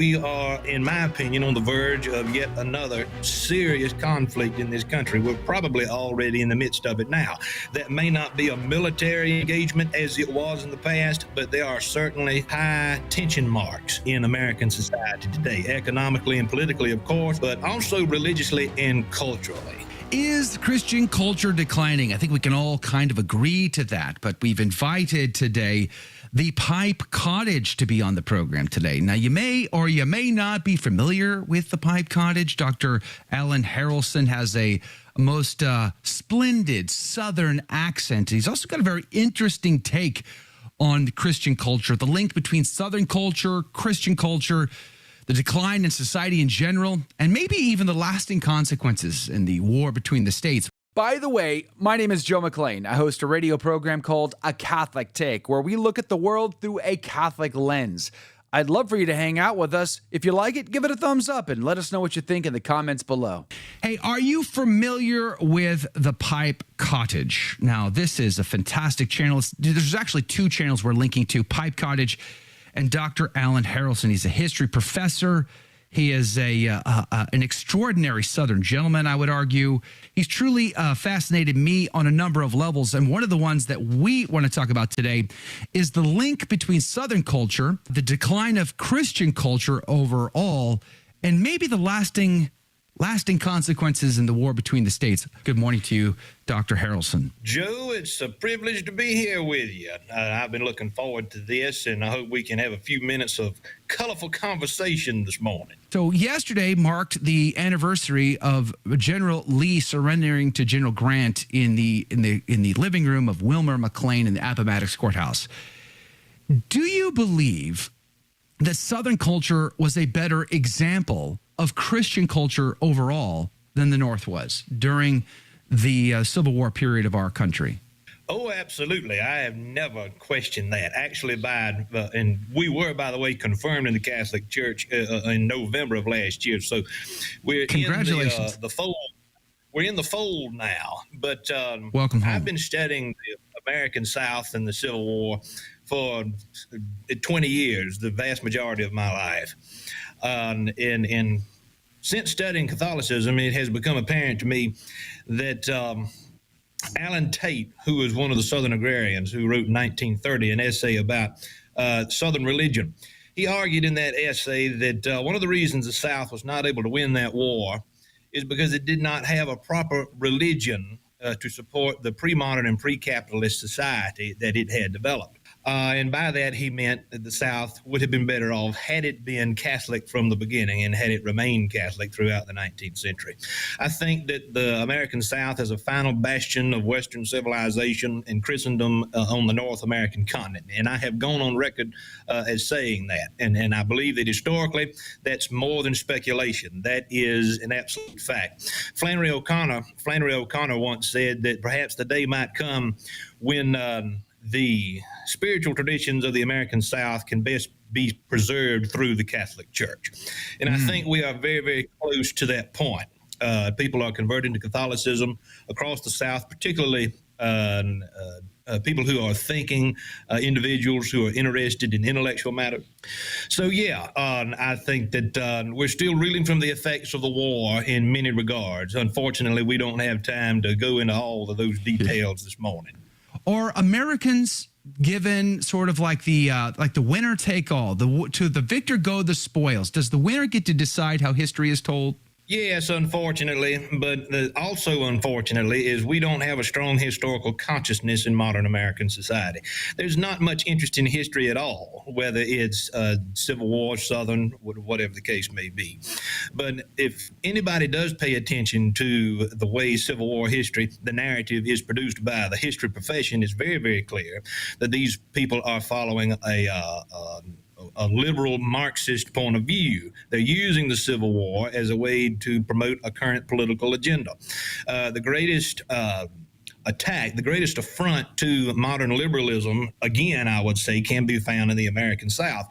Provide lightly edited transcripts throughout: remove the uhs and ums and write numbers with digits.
we are, in my opinion, on the verge of yet another serious conflict in this country. We're probably already in the midst of it now. That may not be a military engagement as it was in the past, but there are certainly high tension marks in American society today, economically and politically, of course, but also religiously and culturally. Is Christian culture declining? I think we can all kind of agree to that, but we've invited today the Pipe Cottage to be on the program today. Now, you may or you may not be familiar with the Pipe Cottage. Dr. Alan Harrelson has a most splendid Southern accent. He's also got a very interesting take on Christian culture, the link between Southern culture, Christian culture, the decline in society in general, and maybe even the lasting consequences in the war between the states. By the way, my name is Joe McLean. I host a radio program called A Catholic Take, where we look at the world through a Catholic lens. I'd love for you to hang out with us. If you like it, give it a thumbs up and let us know what you think in the comments below. Hey, are you familiar with the Pipe Cottage? Now, this is a fantastic channel. There's actually two channels we're linking to, Pipe Cottage and Dr. Alan Harrelson. He's a history professor. He is an extraordinary Southern gentleman, I would argue. He's truly fascinated me on a number of levels. And one of the ones that we want to talk about today is the link between Southern culture, the decline of Christian culture overall, and maybe the lasting consequences in the war between the states. Good morning to you, Dr. Harrelson. Joe, it's a privilege to be here with you. I've been looking forward to this, and I hope we can have a few minutes of colorful conversation this morning. So yesterday marked the anniversary of General Lee surrendering to General Grant in the living room of Wilmer McLean in the Appomattox Courthouse. Do you believe that Southern culture was a better example of Christian culture overall than the North was during the Civil War period of our country? Oh, absolutely. I have never questioned that. Actually, and we were, by the way, confirmed in the Catholic Church in November of last year. So we're Congratulations. in the fold. We're in the fold now. But welcome home. I've been studying the American South and the Civil War for 20 years, the vast majority of my life. Since studying Catholicism, it has become apparent to me that Alan Tate, who was one of the Southern agrarians who wrote in 1930 an essay about Southern religion, he argued in that essay that one of the reasons the South was not able to win that war is because it did not have a proper religion to support the pre-modern and pre-capitalist society that it had developed. And by that, he meant that the South would have been better off had it been Catholic from the beginning and had it remained Catholic throughout the 19th century. I think that the American South is a final bastion of Western civilization and Christendom on the North American continent. And I have gone on record as saying that. And I believe that historically, that's more than speculation. That is an absolute fact. Flannery O'Connor once said that perhaps the day might come when the spiritual traditions of the American South can best be preserved through the Catholic Church. And I think we are very, very close to that point. People are converting to Catholicism across the South, particularly people who are thinking, individuals who are interested in intellectual matter. So, I think that we're still reeling from the effects of the war in many regards. Unfortunately, we don't have time to go into all of those details this morning. Are Americans given sort of like the winner take all, to the victor go the spoils? Does the winner get to decide how history is told? Yes, unfortunately, but also unfortunately is we don't have a strong historical consciousness in modern American society. There's not much interest in history at all, whether it's Civil War, Southern, whatever the case may be. But if anybody does pay attention to the way Civil War history, the narrative is produced by the history profession, it's very, very clear that these people are following a liberal Marxist point of view. They're using the Civil War as a way to promote a current political agenda. The greatest attack, the greatest affront to modern liberalism, again, I would say, can be found in the American South.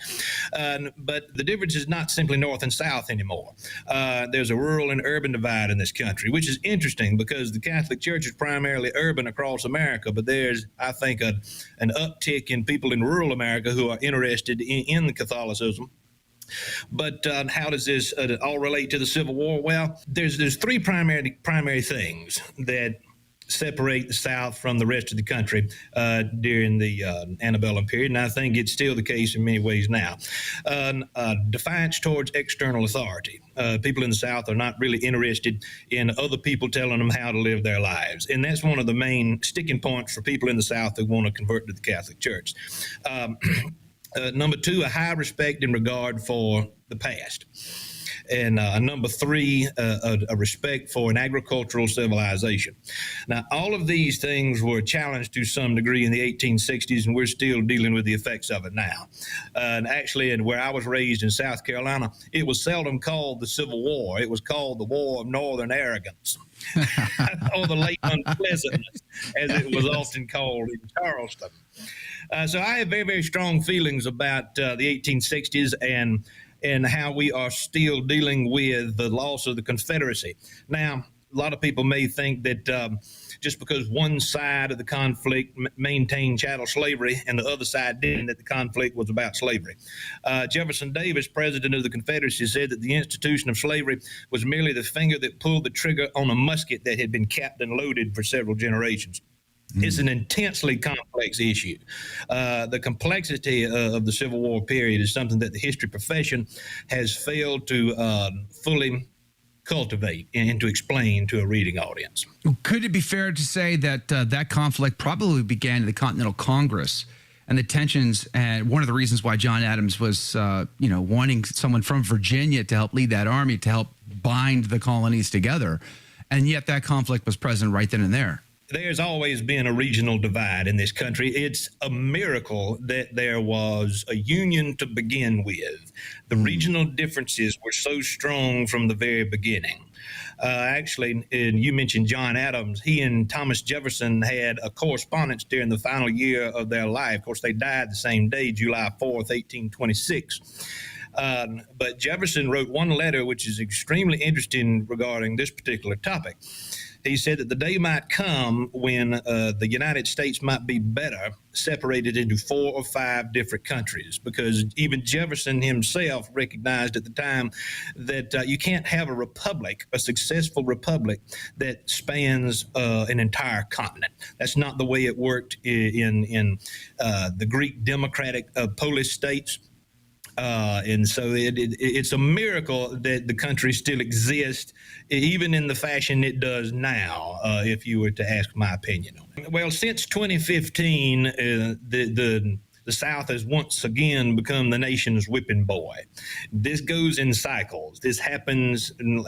But the difference is not simply North and South anymore. There's a rural and urban divide in this country, which is interesting because the Catholic Church is primarily urban across America, but there's, I think, an uptick in people in rural America who are interested in the Catholicism. But how does this all relate to the Civil War? Well, there's three primary things that separate the South from the rest of the country during the antebellum period, and I think it's still the case in many ways now. Defiance towards external authority. People in the South are not really interested in other people telling them how to live their lives, and that's one of the main sticking points for people in the South who want to convert to the Catholic Church. Number two, a high respect and regard for the past. And number three, a respect for an agricultural civilization. Now, all of these things were challenged to some degree in the 1860s, and we're still dealing with the effects of it now. And actually, where I was raised in South Carolina, it was seldom called the Civil War. It was called the War of Northern Arrogance, or the late unpleasantness, as it was often called in Charleston. So I have very, very strong feelings about the 1860s and how we are still dealing with the loss of the Confederacy. Now, a lot of people may think that just because one side of the conflict maintained chattel slavery and the other side didn't, that the conflict was about slavery. Jefferson Davis, president of the Confederacy, said that the institution of slavery was merely the finger that pulled the trigger on a musket that had been capped and loaded for several generations. It's an intensely complex issue. The complexity of the Civil War period is something that the history profession has failed to fully cultivate and to explain to a reading audience. Could it be fair to say that that conflict probably began in the Continental Congress and the tensions, and one of the reasons why John Adams was, wanting someone from Virginia to help lead that army, to help bind the colonies together, and yet that conflict was present right then and there? There's always been a regional divide in this country. It's a miracle that there was a union to begin with. The regional differences were so strong from the very beginning. Actually, and you mentioned John Adams, he and Thomas Jefferson had a correspondence during the final year of their life. Of course, they died the same day, July 4th, 1826. But Jefferson wrote one letter which is extremely interesting regarding this particular topic. He said that the day might come when the United States might be better separated into 4 or 5 different countries, because even Jefferson himself recognized at the time that you can't have a republic, a successful republic, that spans an entire continent. That's not the way it worked in the Greek democratic Polish states. And so it's a miracle that the country still exists, even in the fashion it does now, if you were to ask my opinion on it. Well, since 2015, the South has once again become the nation's whipping boy. This goes in cycles. This happens in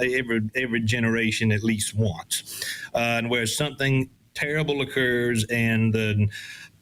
every generation at least once, and where something terrible occurs and the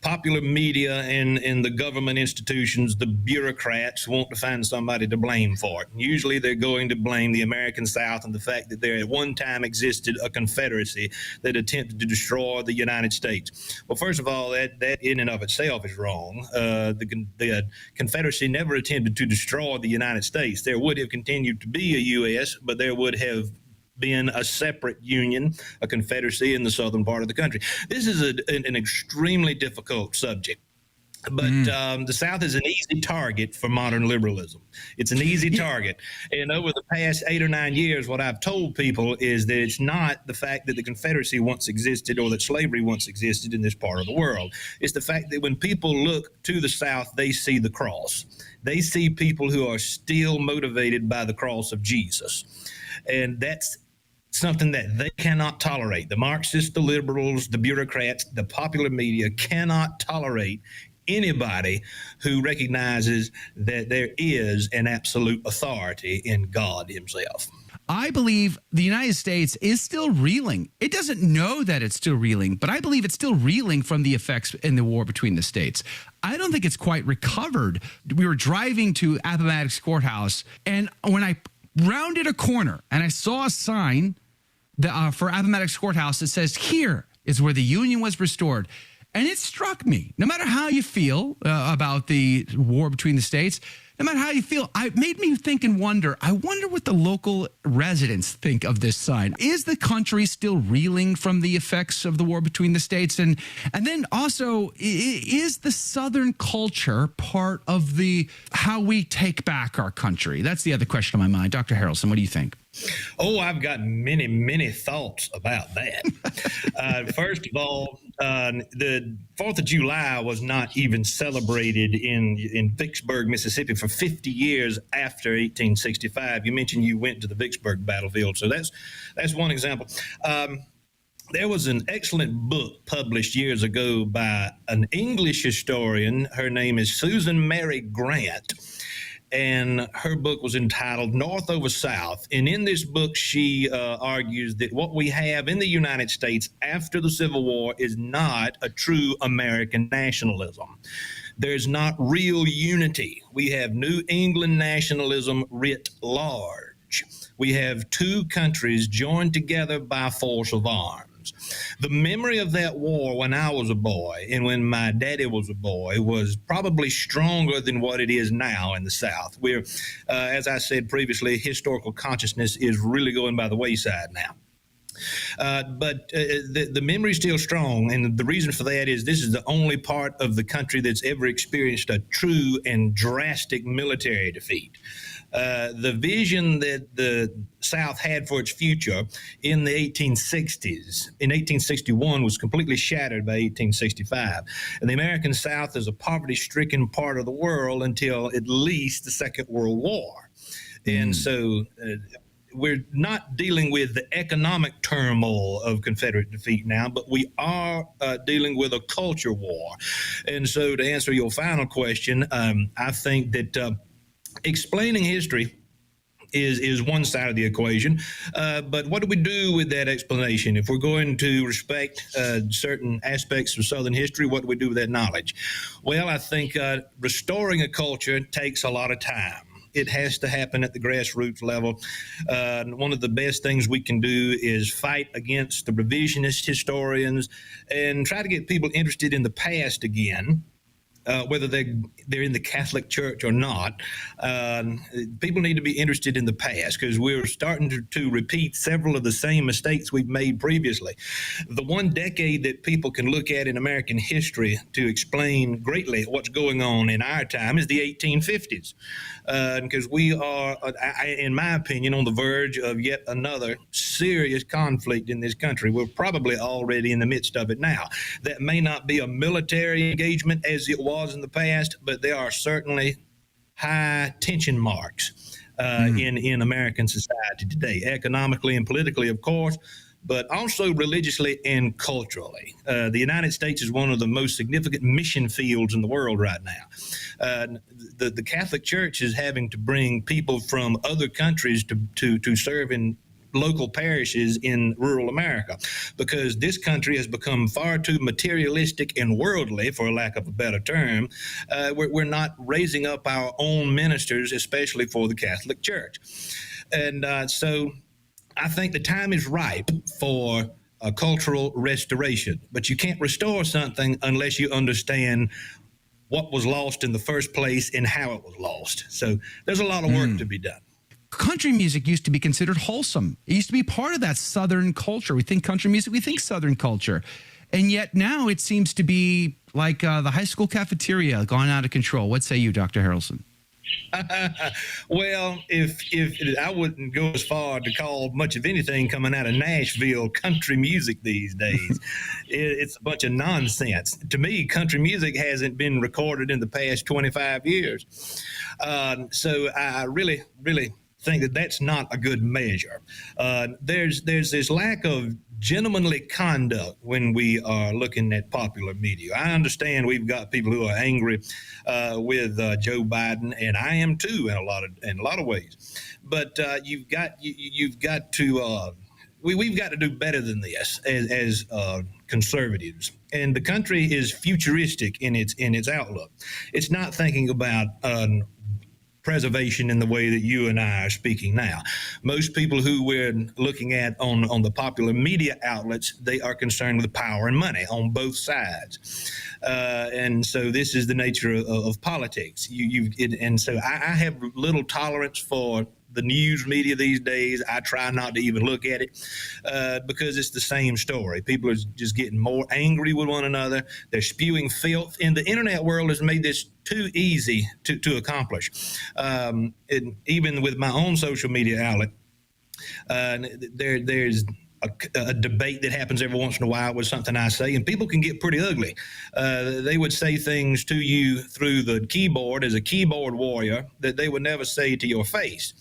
popular media and the government institutions, the bureaucrats, want to find somebody to blame for it. Usually they're going to blame the American South and the fact that there at one time existed a confederacy that attempted to destroy the United States. Well, first of all, that in and of itself is wrong. The Confederacy never attempted to destroy the United States. There would have continued to be a U.S., but there would have been a separate union, a confederacy in the southern part of the country. This is an extremely difficult subject. But the South is an easy target for modern liberalism. It's an easy target. And over the past 8 or 9 years, what I've told people is that it's not the fact that the Confederacy once existed or that slavery once existed in this part of the world. It's the fact that when people look to the South, they see the cross. They see people who are still motivated by the cross of Jesus. And that's something that they cannot tolerate. The Marxists, the liberals, the bureaucrats, the popular media cannot tolerate anybody who recognizes that there is an absolute authority in God himself. I believe the United States is still reeling. It doesn't know that it's still reeling, but I believe it's still reeling from the effects in the war between the states. I don't think it's quite recovered. We were driving to Appomattox Courthouse, and when I rounded a corner and I saw a sign for Appomattox Courthouse that says, "Here is where the Union was restored." And it struck me, no matter how you feel about the war between the states, no matter how you feel, it made me think and wonder. I wonder what the local residents think of this sign. Is the country still reeling from the effects of the war between the states? And then also, is the Southern culture part of how we take back our country? That's the other question on my mind. Dr. Harrelson, what do you think? Oh, I've got many, many thoughts about that. First of all, the 4th of July was not even celebrated in Vicksburg, Mississippi for 50 years after 1865. You mentioned you went to the Vicksburg battlefield, so that's one example. There was an excellent book published years ago by an English historian. Her name is Susan Mary Grant. And her book was entitled North Over South. And in this book, she argues that what we have in the United States after the Civil War is not a true American nationalism. There's not real unity. We have New England nationalism writ large. We have two countries joined together by force of arms. The memory of that war when I was a boy and when my daddy was a boy was probably stronger than what it is now in the South. We're, as I said previously, historical consciousness is really going by the wayside now. But the memory is still strong, and the reason for that is this is the only part of the country that's ever experienced a true and drastic military defeat. The vision that the South had for its future in the 1860s, in 1861, was completely shattered by 1865. And the American South is a poverty-stricken part of the world until at least the Second World War. And so we're not dealing with the economic turmoil of Confederate defeat now, but we are dealing with a culture war. And so to answer your final question, I think that explaining history is one side of the equation, but what do we do with that explanation? If we're going to respect certain aspects of Southern history, what do we do with that knowledge? Well, I think restoring a culture takes a lot of time. It has to happen at the grassroots level. One of the best things we can do is fight against the revisionist historians and try to get people interested in the past again. Whether they're in the Catholic Church or not, people need to be interested in the past because we're starting to repeat several of the same mistakes we've made previously. The one decade that people can look at in American history to explain greatly what's going on in our time is the 1850s, because we are, in my opinion, on the verge of yet another serious conflict in this country. We're probably already in the midst of it now. That may not be a military engagement as it was in the past, but there are certainly high tension marks in American society today, economically and politically, of course, but also religiously and culturally. The United States is one of the most significant mission fields in the world right now. The Catholic Church is having to bring people from other countries to serve in local parishes in rural America, because this country has become far too materialistic and worldly, for lack of a better term. We're not raising up our own ministers, especially for the Catholic Church. And so I think the time is ripe for a cultural restoration, but you can't restore something unless you understand what was lost in the first place and how it was lost. So there's a lot of work to be done. Country music used to be considered wholesome. It used to be part of that Southern culture. We think country music, we think Southern culture. And yet now it seems to be like the high school cafeteria gone out of control. What say you, Dr. Harrelson? Well, if I wouldn't go as far to call much of anything coming out of Nashville country music these days. It's a bunch of nonsense. To me, country music hasn't been recorded in the past 25 years. So I really think that that's not a good measure. There's this lack of gentlemanly conduct when we are looking at popular media. I understand we've got people who are angry with Joe Biden, and I am too in a lot of ways. But we've got to do better than this as conservatives. And the country is futuristic in its outlook. It's not thinking about preservation in the way that you and I are speaking now. Most people who we're looking at on the popular media outlets, they are concerned with power and money on both sides. And so this is the nature of politics. And so I have little tolerance for the news media these days. I try not to even look at it because it's the same story. People are just getting more angry with one another. They're spewing filth. And the internet world has made this too easy to accomplish. And even with my own social media outlet, there's a debate that happens every once in a while with something I say, and people can get pretty ugly. They would say things to you through the keyboard as a keyboard warrior that they would never say to your face.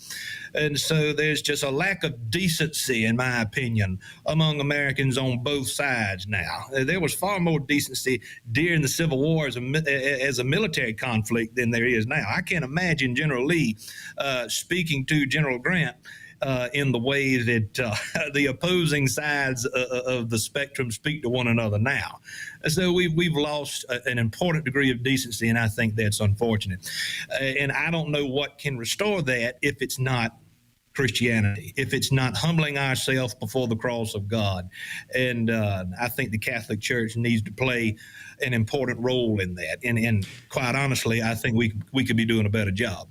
And so there's just a lack of decency, in my opinion, among Americans on both sides now. There was far more decency during the Civil War as a military conflict than there is now. I can't imagine General Lee speaking to General Grant in the way that the opposing sides of the spectrum speak to one another now. So we've lost an important degree of decency, and I think that's unfortunate. And I don't know what can restore that if it's not Christianity, if it's not humbling ourselves before the cross of God. And I think the Catholic Church needs to play an important role in that. And quite honestly, I think we could be doing a better job.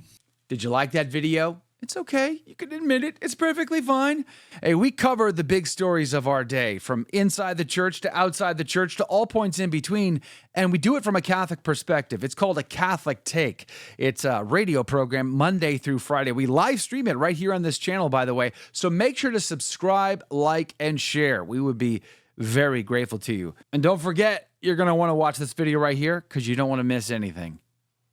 Did you like that video? It's okay. You can admit it. It's perfectly fine. Hey, we cover the big stories of our day, from inside the church to outside the church to all points in between, and we do it from a Catholic perspective. It's called A Catholic Take. It's a radio program Monday through Friday. We live stream it right here on this channel, by the way, so make sure to subscribe, like, and share. We would be very grateful to you. And don't forget, you're going to want to watch this video right here because you don't want to miss anything.